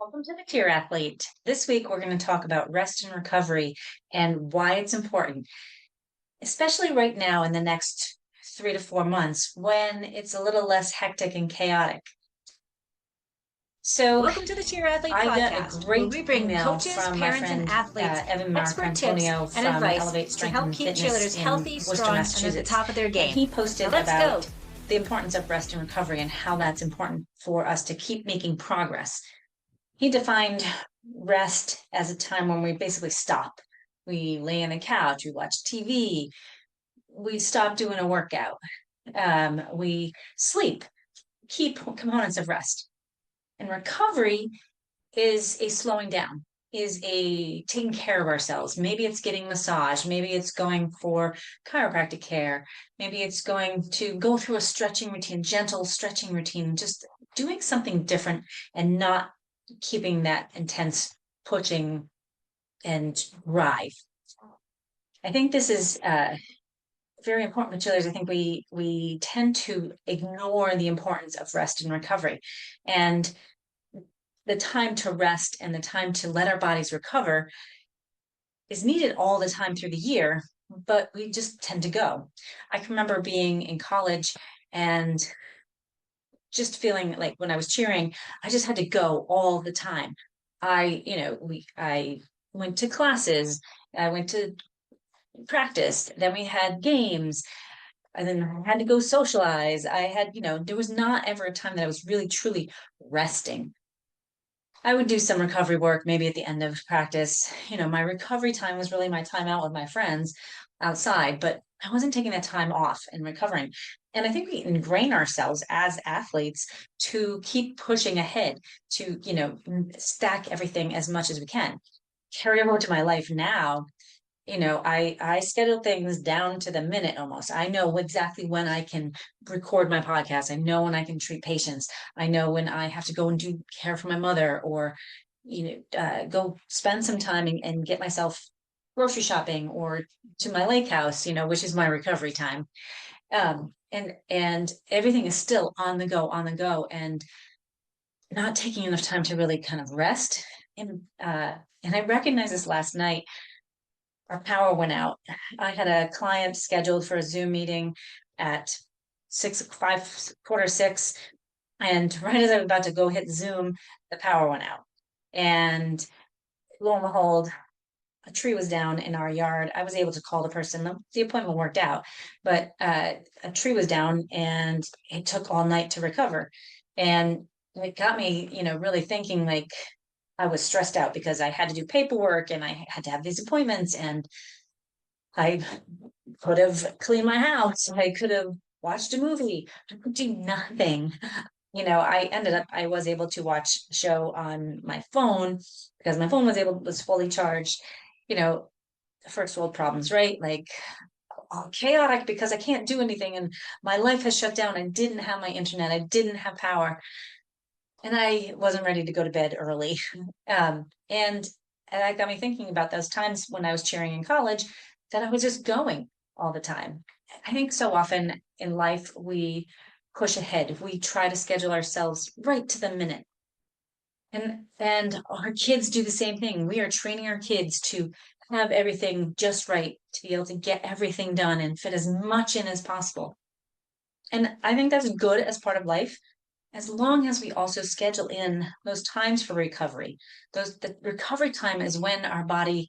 Welcome to the Cheer Athlete. This week, we're going to talk about rest and recovery and why it's important, especially right now in the next 3 to 4 months when it's a little less hectic and chaotic. So, Welcome to the Cheer Athlete I got a Podcast, where great we bring email coaches, from my parents, and friend athletes Evan expert tips Marcantonio and from advice Elevate to Strength help and keep Fitness cheerleaders in healthy, Worcester, strong, and at the Massachusetts. top of their And game. he So posted let's go. about the importance of rest and recovery and how that's important for us to keep making progress. He defined rest as a time when we basically stop. We lay on the couch, we watch TV, we stop doing a workout, we sleep, key components of rest. And recovery is a slowing down, is a taking care of ourselves. Maybe it's getting massage, maybe it's going for chiropractic care, maybe it's going to go through a stretching routine, gentle stretching routine, just doing something different and not keeping that intense pushing and drive. I think this is very important with cheerleaders. I think we tend to ignore the importance of rest and recovery, and the time to rest and the time to let our bodies recover is needed all the time through the year. But we just tend to go. I can remember being in college and just feeling like when I was cheering, I just had to go all the time. I went to classes, I went to practice, then we had games, and then I had to go socialize. There was not ever a time that I was really truly resting. I would do some recovery work maybe at the end of practice. My recovery time was really my time out with my friends outside, but I wasn't taking that time off and recovering. And I think we ingrain ourselves as athletes to keep pushing ahead, to, stack everything as much as we can. Carry over to my life now, I schedule things down to the minute almost. I know exactly when I can record my podcast. I know when I can treat patients. I know when I have to go and do care for my mother, or go spend some time and get myself grocery shopping or to my lake house, which is my recovery time. And everything is still on the go, and not taking enough time to really kind of rest. And I recognized this last night. Our power went out. I had a client scheduled for a Zoom meeting at 5:45, and right as I was about to go hit Zoom, the power went out. And lo and behold, a tree was down in our yard. I was able to call the person. The appointment worked out, but a tree was down, and it took all night to recover. And it got me, really thinking, like, I was stressed out because I had to do paperwork and I had to have these appointments, and I could have cleaned my house. I could have watched a movie. I could do nothing. I was able to watch a show on my phone because my phone was fully charged. You know, First world problems, right? Like, all chaotic because I can't do anything and my life has shut down. I didn't have my internet. I didn't have power, and I wasn't ready to go to bed early. And that got me thinking about those times when I was cheering in college that I was just going all the time. I think so often in life we push ahead. We try to schedule ourselves right to the minute. And our kids do the same thing. We are training our kids to have everything just right, to be able to get everything done and fit as much in as possible. And I think that's good as part of life, as long as we also schedule in those times for recovery. The recovery time is when our body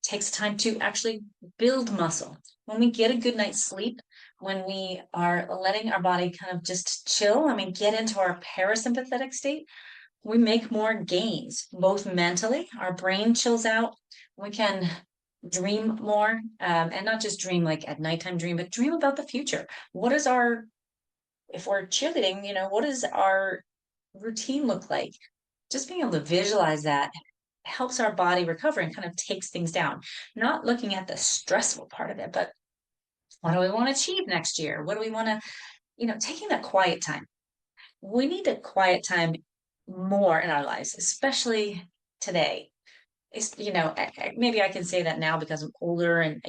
takes time to actually build muscle. When we get a good night's sleep, when we are letting our body kind of just chill, get into our parasympathetic state, we make more gains, both mentally, our brain chills out, we can dream more, and not just dream like at nighttime dream, but dream about the future. If we're cheerleading, what does our routine look like? Just being able to visualize that helps our body recover and kind of takes things down. Not looking at the stressful part of it, but what do we want to achieve next year? What do we want to, taking that quiet time. We need a quiet time more in our lives, especially today. Maybe I can say that now because I'm older, and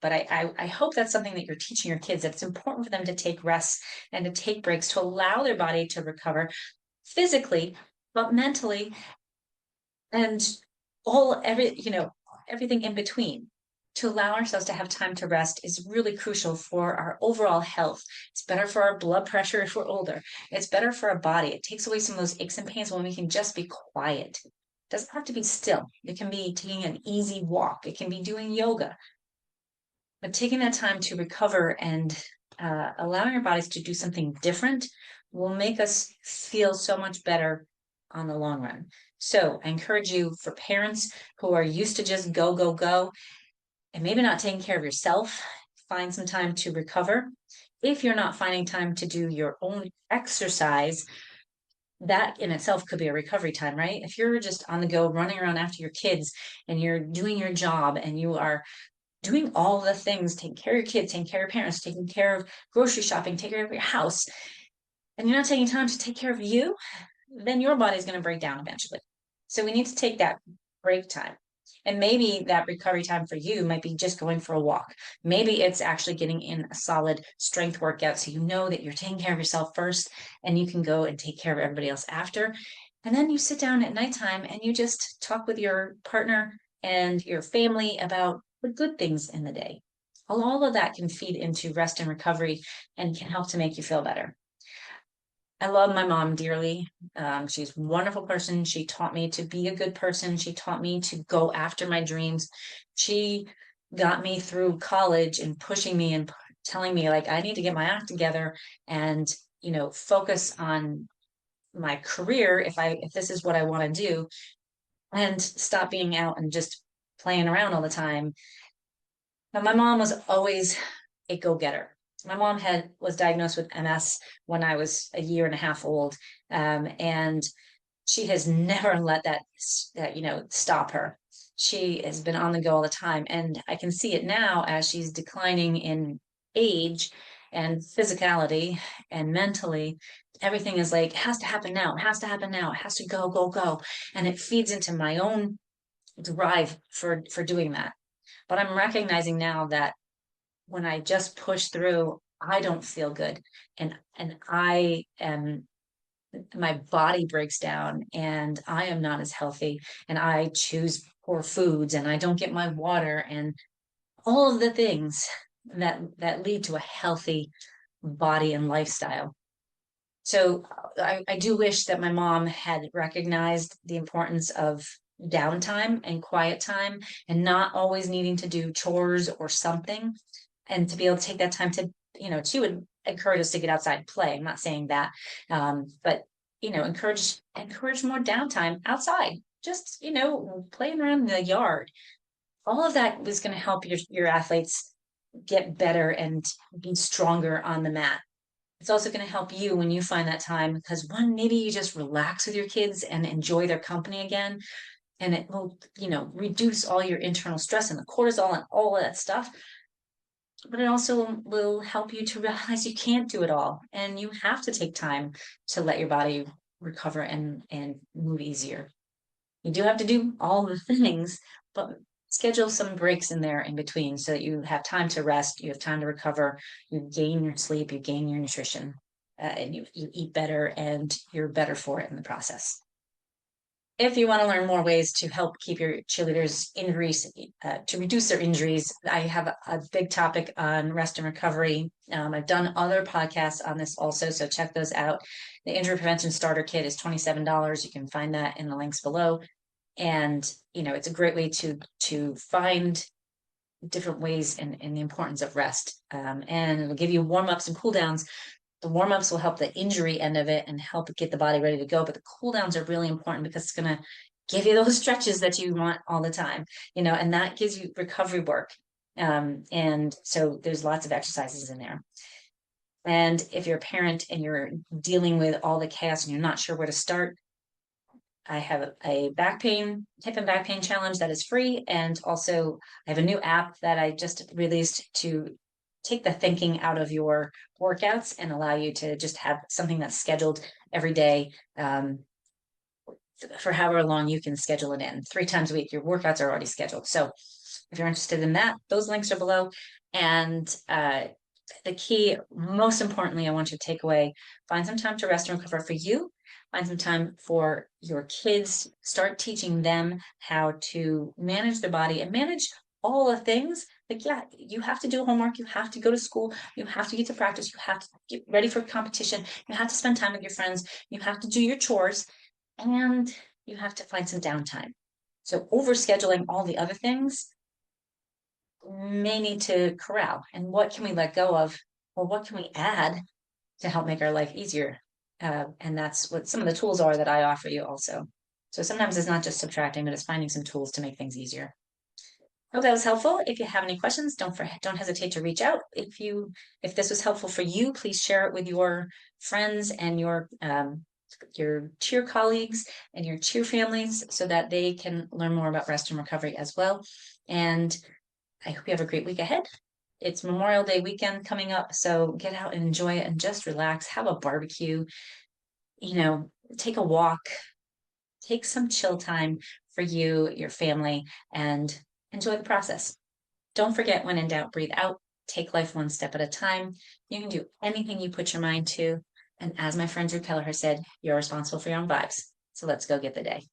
but I hope that's something that you're teaching your kids, that it's important for them to take rests and to take breaks to allow their body to recover physically, but mentally. and everything in between. To allow ourselves to have time to rest is really crucial for our overall health. It's better for our blood pressure if we're older. It's better for our body. It takes away some of those aches and pains when we can just be quiet. It doesn't have to be still. It can be taking an easy walk. It can be doing yoga. But taking that time to recover and allowing our bodies to do something different will make us feel so much better on the long run. So I encourage you, for parents who are used to just go, go, go, and maybe not taking care of yourself, find some time to recover. If you're not finding time to do your own exercise, that in itself could be a recovery time, right? If you're just on the go, running around after your kids and you're doing your job and you are doing all the things, taking care of your kids, taking care of your parents, taking care of grocery shopping, taking care of your house, and you're not taking time to take care of you, then your body's going to break down eventually. So we need to take that break time. And maybe that recovery time for you might be just going for a walk. Maybe it's actually getting in a solid strength workout so you know that you're taking care of yourself first and you can go and take care of everybody else after. And then you sit down at nighttime and you just talk with your partner and your family about the good things in the day. All of that can feed into rest and recovery and can help to make you feel better. I love my mom dearly. She's a wonderful person. She taught me to be a good person. She taught me to go after my dreams. She got me through college and pushing me and telling me like I need to get my act together and focus on my career if this is what I want to do, and stop being out and just playing around all the time. But my mom was always a go-getter. My mom was diagnosed with MS when I was a year and a half old, and she has never let that stop her. She has been on the go all the time, and I can see it now as she's declining in age and physicality and mentally. Everything is like, it has to happen now. It has to happen now. It has to go, go, go, and it feeds into my own drive for doing that. But I'm recognizing now that when I just push through, I don't feel good. And my body breaks down and I am not as healthy and I choose poor foods and I don't get my water and all of the things that lead to a healthy body and lifestyle. So I do wish that my mom had recognized the importance of downtime and quiet time and not always needing to do chores or something, and to be able to take that time to, she would encourage us to get outside and play. I'm not saying that, but encourage more downtime outside. Just playing around in the yard. All of that was going to help your athletes get better and be stronger on the mat. It's also going to help you when you find that time because one, maybe you just relax with your kids and enjoy their company again. And it will, reduce all your internal stress and the cortisol and all of that stuff. But it also will help you to realize you can't do it all. And you have to take time to let your body recover and move easier. You do have to do all the things, but schedule some breaks in there in between so that you have time to rest, you have time to recover, you gain your sleep, you gain your nutrition, and you eat better and you're better for it in the process. If you want to learn more ways to help keep your cheerleaders injuries, to reduce their injuries, I have a big topic on rest and recovery. I've done other podcasts on this also, so check those out. The Injury Prevention Starter Kit is $27. You can find that in the links below. And, it's a great way to find different ways in the importance of rest. And it'll give you warm-ups and cool downs. The warm-ups will help the injury end of it and help get the body ready to go. But the cool downs are really important because it's going to give you those stretches that you want all the time, and that gives you recovery work. And so there's lots of exercises in there. And if you're a parent and you're dealing with all the chaos and you're not sure where to start, I have a hip and back pain challenge that is free. And also I have a new app that I just released to take the thinking out of your workouts and allow you to just have something that's scheduled every day, for however long you can schedule it in. 3 times a week, your workouts are already scheduled. So if you're interested in that, those links are below. And the key, most importantly, I want you to take away, find some time to rest and recover for you, Find some time for your kids. Start teaching them how to manage their body and manage all the things. Like, yeah, you have to do homework, you have to go to school, you have to get to practice, you have to get ready for competition, you have to spend time with your friends, you have to do your chores, and you have to find some downtime. So overscheduling all the other things may need to corral. And what can we let go of? Or what can we add to help make our life easier? And that's what some of the tools are that I offer you also. So sometimes it's not just subtracting, but it's finding some tools to make things easier. Hope that was helpful. If you have any questions, don't hesitate to reach out. If this was helpful for you, please share it with your friends and your cheer colleagues and your cheer families so that they can learn more about rest and recovery as well. And I hope you have a great week ahead. It's Memorial Day weekend coming up, so get out and enjoy it and just relax, have a barbecue, take a walk, take some chill time for you, your family, and enjoy the process. Don't forget, when in doubt, breathe out, take life one step at a time. You can do anything you put your mind to. And as my friend Drew Kelleher said, you're responsible for your own vibes. So let's go get the day.